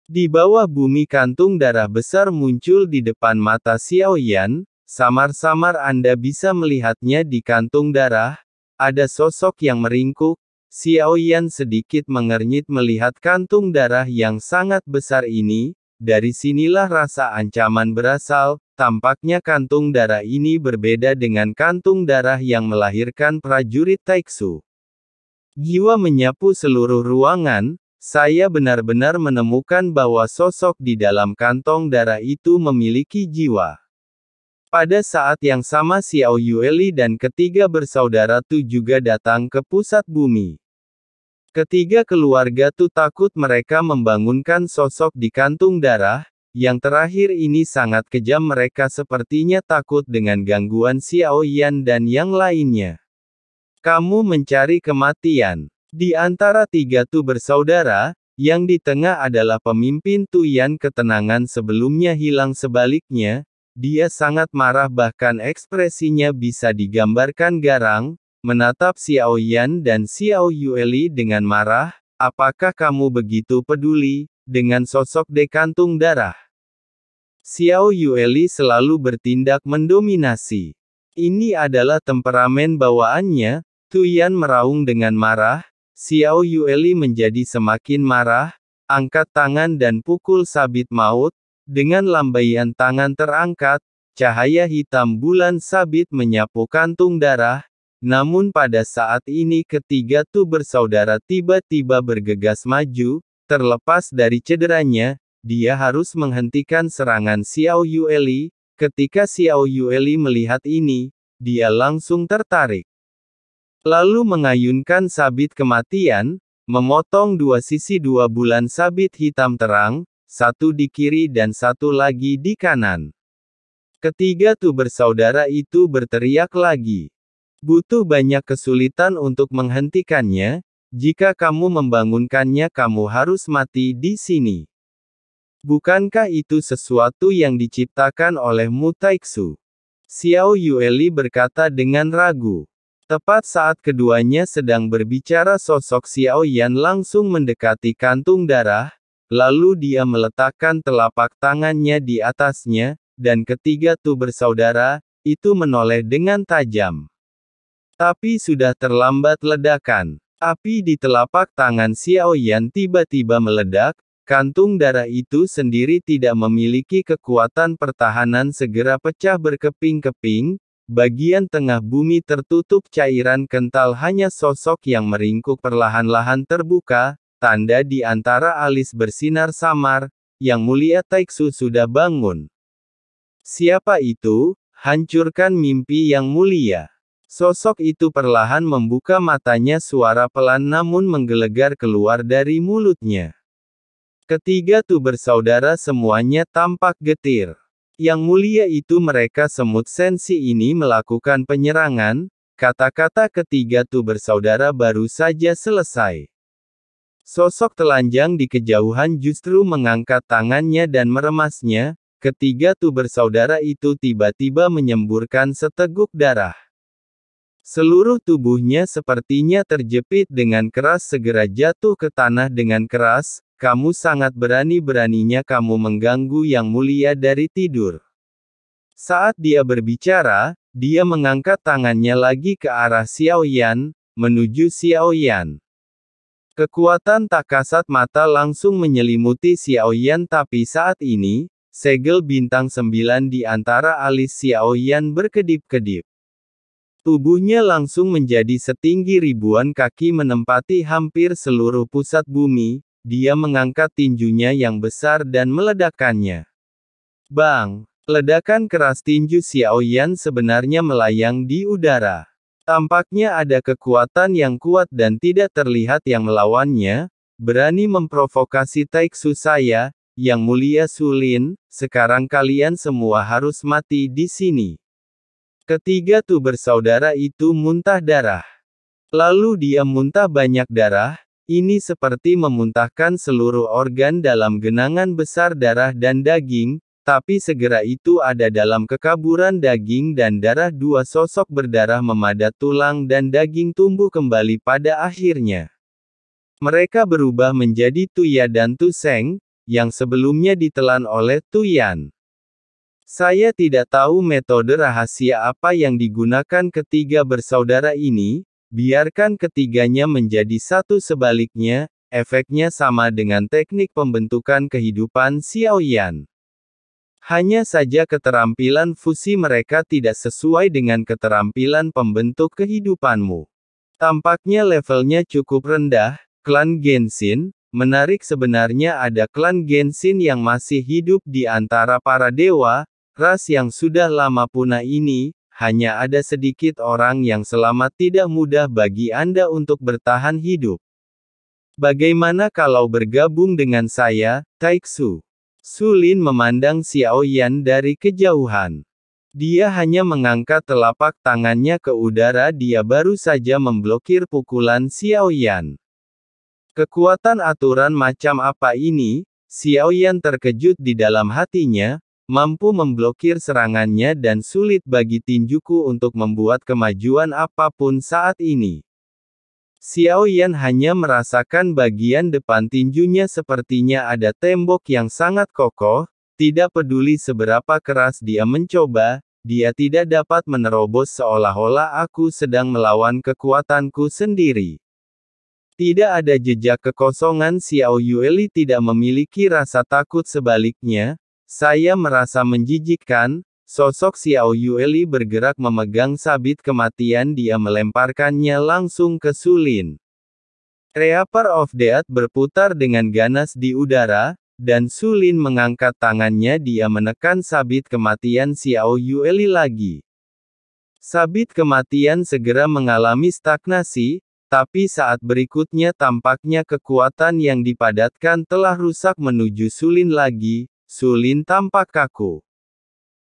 Di bawah bumi kantung darah besar muncul di depan mata Xiao Yan, samar-samar Anda bisa melihatnya di kantung darah, ada sosok yang meringkuk. Xiao Yan sedikit mengernyit melihat kantung darah yang sangat besar ini, dari sinilah rasa ancaman berasal, tampaknya kantung darah ini berbeda dengan kantung darah yang melahirkan prajurit Taiksu. Jiwa menyapu seluruh ruangan, saya benar-benar menemukan bahwa sosok di dalam kantong darah itu memiliki jiwa. Pada saat yang sama Xiao Yueli dan ketiga bersaudara Tu juga datang ke pusat bumi. Ketiga keluarga Tu takut mereka membangunkan sosok di kantung darah, yang terakhir ini sangat kejam mereka sepertinya takut dengan gangguan Xiao Yan dan yang lainnya. Kamu mencari kematian. Di antara tiga Tu bersaudara, yang di tengah adalah pemimpin Tu Yan ketenangan sebelumnya hilang sebaliknya, dia sangat marah bahkan ekspresinya bisa digambarkan garang, menatap Xiao Yan dan Xiao Yueli dengan marah, apakah kamu begitu peduli, dengan sosok de kantung darah? Xiao Yueli selalu bertindak mendominasi. Ini adalah temperamen bawaannya, Tu Yan meraung dengan marah, Xiao Yueli menjadi semakin marah, angkat tangan dan pukul sabit maut, dengan lambaian tangan terangkat, cahaya hitam bulan sabit menyapu kantung darah. Namun pada saat ini ketiga Tu bersaudara tiba-tiba bergegas maju, terlepas dari cederanya, dia harus menghentikan serangan Xiao Yueli. Ketika Xiao Yueli melihat ini, dia langsung tertarik. Lalu mengayunkan sabit kematian, memotong dua sisi dua bulan sabit hitam terang, satu di kiri dan satu lagi di kanan. Ketiga Tu bersaudara itu berteriak lagi. Butuh banyak kesulitan untuk menghentikannya, jika kamu membangunkannya kamu harus mati di sini. Bukankah itu sesuatu yang diciptakan oleh Mu Taiksu? Xiao Yueli berkata dengan ragu. Tepat saat keduanya sedang berbicara sosok Xiao Yan langsung mendekati kantung darah, lalu dia meletakkan telapak tangannya di atasnya, dan ketiga Tu bersaudara, itu menoleh dengan tajam. Tapi sudah terlambat ledakan. Api di telapak tangan Xiao Yan tiba-tiba meledak, kantung darah itu sendiri tidak memiliki kekuatan pertahanan segera pecah berkeping-keping, bagian tengah bumi tertutup cairan kental hanya sosok yang meringkuk perlahan-lahan terbuka, tanda di antara alis bersinar samar, Yang Mulia Taiksu sudah bangun. Siapa itu? Hancurkan mimpi Yang Mulia. Sosok itu perlahan membuka matanya suara pelan namun menggelegar keluar dari mulutnya. Ketiga Tu bersaudara semuanya tampak getir. Yang Mulia itu mereka semut sensi ini melakukan penyerangan, kata-kata ketiga Tu bersaudara baru saja selesai. Sosok telanjang di kejauhan justru mengangkat tangannya dan meremasnya, ketiga Tu bersaudara itu tiba-tiba menyemburkan seteguk darah. Seluruh tubuhnya sepertinya terjepit dengan keras segera jatuh ke tanah dengan keras, kamu sangat berani-beraninya kamu mengganggu Yang Mulia dari tidur. Saat dia berbicara, dia mengangkat tangannya lagi ke arah Xiao Yan, menuju Xiao Yan. Kekuatan tak kasat mata langsung menyelimuti Xiao Yan tapi saat ini, segel bintang 9 di antara alis Xiao Yan berkedip-kedip. Tubuhnya langsung menjadi setinggi ribuan kaki menempati hampir seluruh pusat bumi, dia mengangkat tinjunya yang besar dan meledakkannya. Bang! Ledakan keras tinju Xiao Yan sebenarnya melayang di udara. Tampaknya ada kekuatan yang kuat dan tidak terlihat yang melawannya, berani memprovokasi Taiksu saya, Yang Mulia Sulin, sekarang kalian semua harus mati di sini. Ketiga Tu bersaudara itu muntah darah. Lalu dia muntah banyak darah, ini seperti memuntahkan seluruh organ dalam genangan besar darah dan daging, tapi segera itu ada dalam kekaburan daging dan darah dua sosok berdarah memadat tulang dan daging tumbuh kembali pada akhirnya. Mereka berubah menjadi Tu Ya dan Tu Seng, yang sebelumnya ditelan oleh Tuyan. Saya tidak tahu metode rahasia apa yang digunakan ketiga bersaudara ini, biarkan ketiganya menjadi satu sebaliknya, efeknya sama dengan teknik pembentukan kehidupan Xiaoyan. Hanya saja keterampilan fusi mereka tidak sesuai dengan keterampilan pembentuk kehidupanmu. Tampaknya levelnya cukup rendah. Klan Genshin, menarik sebenarnya ada klan Genshin yang masih hidup di antara para dewa, ras yang sudah lama punah ini, hanya ada sedikit orang yang selamat tidak mudah bagi Anda untuk bertahan hidup. Bagaimana kalau bergabung dengan saya, Taixu? Su Lin memandang Xiaoyan dari kejauhan. Dia hanya mengangkat telapak tangannya ke udara, dia baru saja memblokir pukulan Xiaoyan. Kekuatan aturan macam apa ini? Xiaoyan terkejut di dalam hatinya, mampu memblokir serangannya dan sulit bagi tinjuku untuk membuat kemajuan apapun saat ini. Xiaoyan hanya merasakan bagian depan tinjunya sepertinya ada tembok yang sangat kokoh, tidak peduli seberapa keras dia mencoba, dia tidak dapat menerobos seolah-olah aku sedang melawan kekuatanku sendiri. Tidak ada jejak kekosongan. Xiao Yueli tidak memiliki rasa takut, sebaliknya, saya merasa menjijikkan. Sosok Xiao Yueli bergerak memegang sabit kematian, dia melemparkannya langsung ke Su Lin. Reaper of Death berputar dengan ganas di udara, dan Su Lin mengangkat tangannya, dia menekan sabit kematian Xiao Yueli lagi. Sabit kematian segera mengalami stagnasi, tapi saat berikutnya tampaknya kekuatan yang dipadatkan telah rusak menuju Su Lin lagi. Su Lin tampak kaku.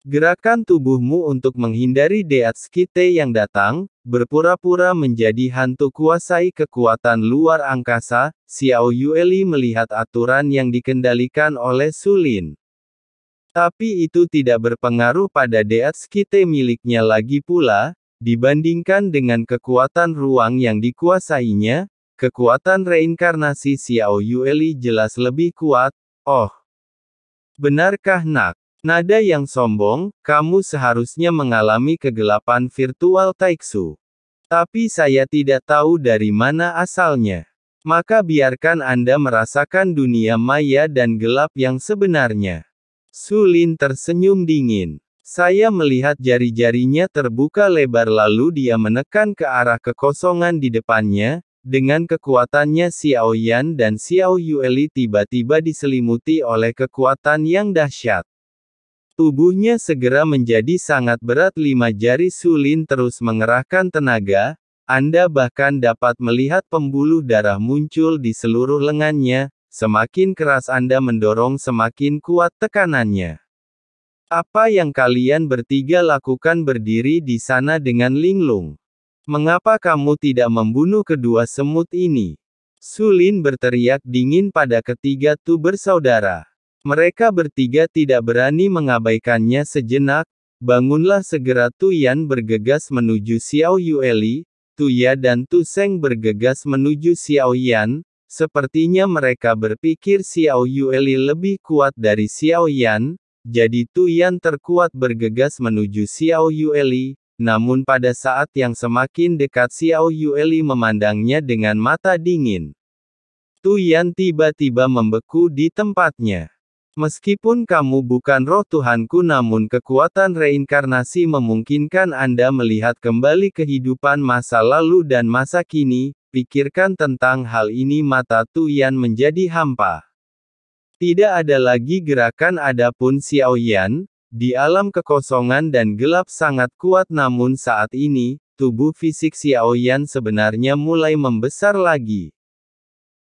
Gerakan tubuhmu untuk menghindari Death Kite yang datang, berpura-pura menjadi hantu kuasai kekuatan luar angkasa. Xiao Yueli melihat aturan yang dikendalikan oleh Su Lin. Tapi itu tidak berpengaruh pada Death Kite miliknya lagi pula, dibandingkan dengan kekuatan ruang yang dikuasainya, kekuatan reinkarnasi Xiao Yueli jelas lebih kuat. Oh, benarkah nak? Nada yang sombong, kamu seharusnya mengalami kegelapan virtual Taixu. Tapi saya tidak tahu dari mana asalnya. Maka biarkan Anda merasakan dunia maya dan gelap yang sebenarnya. Su Lin tersenyum dingin. Saya melihat jari-jarinya terbuka lebar lalu dia menekan ke arah kekosongan di depannya. Dengan kekuatannya Xiaoyan dan Xiao Yueli tiba-tiba diselimuti oleh kekuatan yang dahsyat. Tubuhnya segera menjadi sangat berat. 5 jari Su Lin terus mengerahkan tenaga, Anda bahkan dapat melihat pembuluh darah muncul di seluruh lengannya, semakin keras Anda mendorong semakin kuat tekanannya. Apa yang kalian bertiga lakukan berdiri di sana dengan linglung? Mengapa kamu tidak membunuh kedua semut ini? Su Lin berteriak dingin pada ketiga bersaudara. Mereka bertiga tidak berani mengabaikannya sejenak. Bangunlah segera. Tuyan bergegas menuju Xiao Yueli, Tuya dan Tu Seng bergegas menuju Xiaoyan. Sepertinya mereka berpikir Xiao Yueli lebih kuat dari Xiaoyan, jadi Tuyan terkuat bergegas menuju Xiao Yueli. Namun pada saat yang semakin dekat Xiao Yueli memandangnya dengan mata dingin. Tuyan tiba-tiba membeku di tempatnya. Meskipun kamu bukan roh Tuhanku, namun kekuatan reinkarnasi memungkinkan Anda melihat kembali kehidupan masa lalu dan masa kini. Pikirkan tentang hal ini. Mata Tuyan menjadi hampa. Tidak ada lagi gerakan. Adapun Xiaoyan, di alam kekosongan dan gelap sangat kuat, namun saat ini, tubuh fisik Xiaoyan sebenarnya mulai membesar lagi.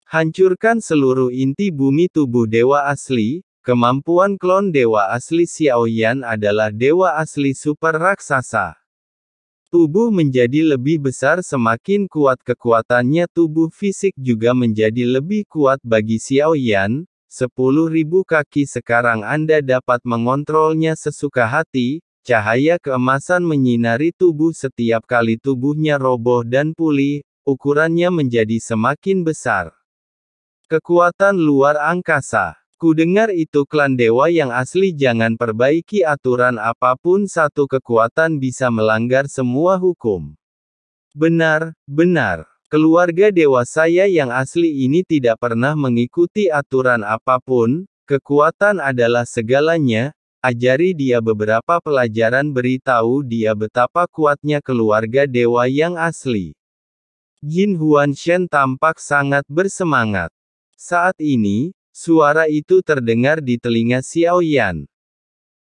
Hancurkan seluruh inti bumi tubuh dewa asli. Kemampuan klon dewa asli Xiaoyan adalah dewa asli super raksasa. Tubuh menjadi lebih besar semakin kuat kekuatannya. Tubuh fisik juga menjadi lebih kuat bagi Xiaoyan. 10.000 kaki sekarang Anda dapat mengontrolnya sesuka hati. Cahaya keemasan menyinari tubuh setiap kali tubuhnya roboh dan pulih, ukurannya menjadi semakin besar. Kekuatan luar angkasa. Kudengar itu klan dewa yang asli jangan perbaiki aturan apapun, satu kekuatan bisa melanggar semua hukum. Benar, benar. Keluarga dewa saya yang asli ini tidak pernah mengikuti aturan apapun, kekuatan adalah segalanya, ajari dia beberapa pelajaran, beritahu dia betapa kuatnya keluarga dewa yang asli. Jin Huanshen tampak sangat bersemangat. Saat ini, suara itu terdengar di telinga Xiao Yan.